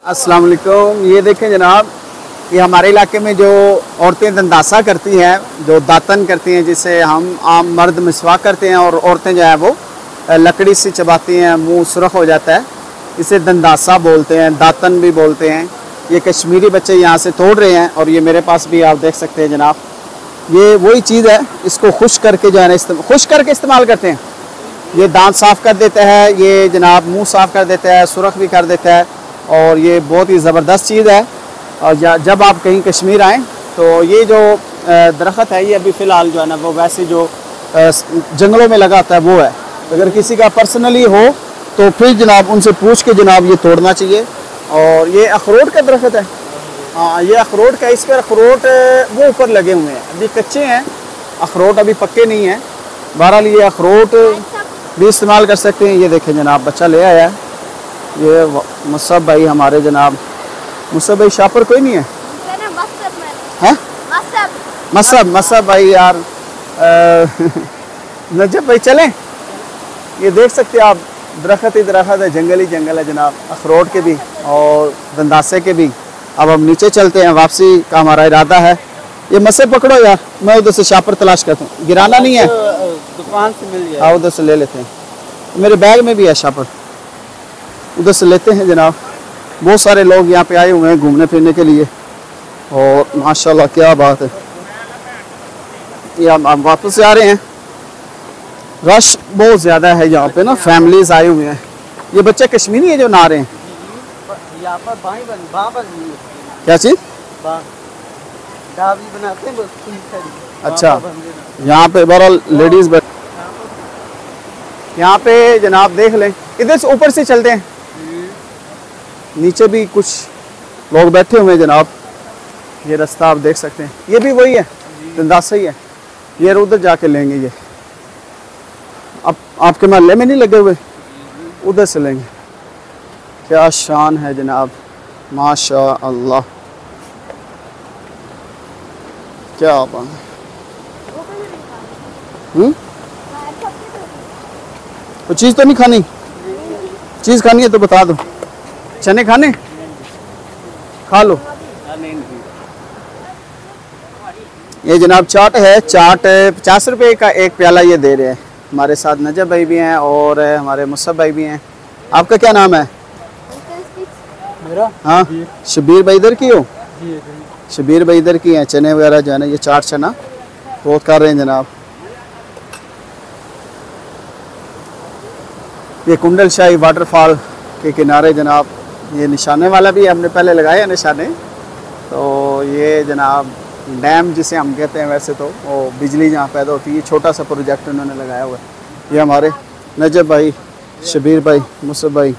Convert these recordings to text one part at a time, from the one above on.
अस्सलाम वालेकुम। ये देखें जनाब, ये हमारे इलाके में जो औरतें दंदासा करती हैं, जो दातन करती हैं, जिसे हम आम मर्द मिसवाक करते हैं और औरतें जो है वो लकड़ी से चबाती हैं, मुंह सुरख हो जाता है, इसे दंदासा बोलते हैं, दातन भी बोलते हैं। ये कश्मीरी बच्चे यहाँ से तोड़ रहे हैं और ये मेरे पास भी आप देख सकते हैं जनाब, ये वही चीज़ है। इसको खुश करके जो है ना खुश करके इस्तेमाल करते हैं। ये दांत साफ़ कर देता है, ये जनाब मुंह साफ़ कर देता है, सुरख भी कर देता है और ये बहुत ही ज़बरदस्त चीज़ है। और जब आप कहीं कश्मीर आएँ तो ये जो दरख्त है, ये अभी फ़िलहाल जो है ना वो वैसे जो जंगलों में लगा होता है वो है। अगर किसी का पर्सनली हो तो फिर जनाब उनसे पूछ के जनाब ये तोड़ना चाहिए। और ये अखरोट का दरख्त है। हाँ, ये अखरोट का, इस पर अखरोट वो ऊपर लगे हुए हैं, अभी कच्चे हैं अखरोट, अभी पक्के नहीं हैं। बहरहाल ये अखरोट भी इस्तेमाल कर सकते हैं। ये देखें जनाब, बच्चा ले आया है ये मुसब भाई हमारे जनाब। मुसब भाई शापर कोई नहीं है, हैं? मसब भाई यार नजब भाई चलें। ये देख सकते हैं आप, दरख्त ही दरख्त है, जंगल ही जंगल है जनाब, अखरोट के भी और दंदासे के भी। अब हम नीचे चलते हैं, वापसी का हमारा इरादा है। ये मसे पकड़ो यार, मैं उधर से शापर तलाश करता हूँ। गिराना नहीं है, दुकान से मिल जाए। हाँ उधर से ले लेते हैं, मेरे बैग में भी है शापर, उधर से लेते हैं जनाब। बहुत सारे लोग यहाँ पे आए हुए हैं घूमने फिरने के लिए और माशाल्लाह क्या बात है। ये हम वापस आ रहे हैं, रश बहुत ज़्यादा है यहाँ पे ना, फैमिलीज आए हुए हैं। ये बच्चे कश्मीरी है जो नहा रहे हैं। यहाँ पर क्या चीज़? बनाते हैं बस। अच्छा, यहाँ पे बहरहाल लेडीज़ यहाँ पे जनाब देख लें, इधर से ऊपर से चलते हैं। नीचे भी कुछ लोग बैठे हुए हैं जनाब, ये रास्ता आप देख सकते हैं। ये भी वही है, दंदासा ही है। ये उधर जाके लेंगे, ये अब आपके मोहल्ले में नहीं लगे हुए, उधर से लेंगे। क्या शान है जनाब, माशा अल्लाह, क्या बात है। तो चीज़ तो नहीं खानी? चीज़ खानी है तो बता दो। चने खाने? खा लो। ये जनाब चाट है, चाट 50 रुपये का एक प्याला ये दे रहे हैं। हमारे साथ नजब भाई भी हैं और हमारे मुसब भाई भी हैं। आपका क्या नाम है? मेरा? हाँ, शबीर भाई इधर की हो? शबीर भाई इधर की हैं। चने वगैरह जो है ना, ये चाट चना बहुत कर रहे हैं जनाब। ये कुंडल शाही वाटरफॉल के किनारे जनाब, ये निशाने वाला भी हमने पहले लगाए हैं निशाने। तो ये जनाब डैम जिसे हम कहते हैं, वैसे तो वो बिजली जहाँ पैदा होती है, छोटा सा प्रोजेक्ट उन्होंने लगाया हुआ है। ये हमारे नजब भाई, शबीर भाई, मुसब भाई।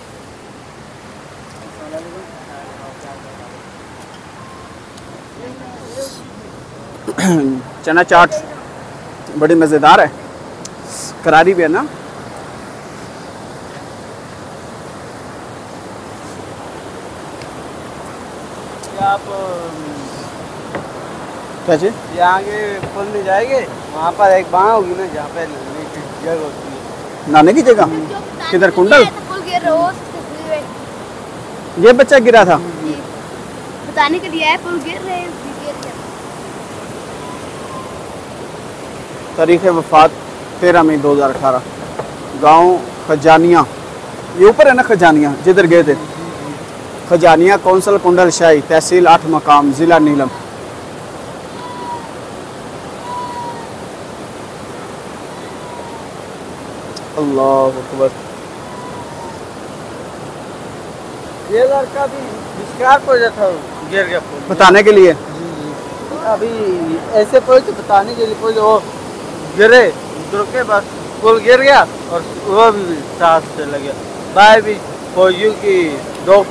चना चाट बड़ी मज़ेदार है, करारी भी है ना। आप क्या चीज़? यहाँ के पुल में जाएंगे, वहाँ पर एक बाँह होगी ना जहाँ पे जगह होती है नहाने की जगह। किधर? कुंडल? ये बच्चा गिरा था, बताने के लिए पुल गिर रहे हैं। तारीख़ वफ़ात 13 मई 2018। गांव खजानिया, ये ऊपर है ना खजानिया, जिधर गए थे। खजानिया कौंसल कुंडल शाही, तहसील 8 मकाम, ज़िला नीलम। अल्लाह अकबर। ये लड़का भी विस्कार हो जाता गिर गया पुल बताने के लिए। अभी ऐसे पुल तो बताने के लिए पुल वो गिरे उधर के बस पुल गिर गया और वो भी सांस से लगे। बाय भी फौजियों की 2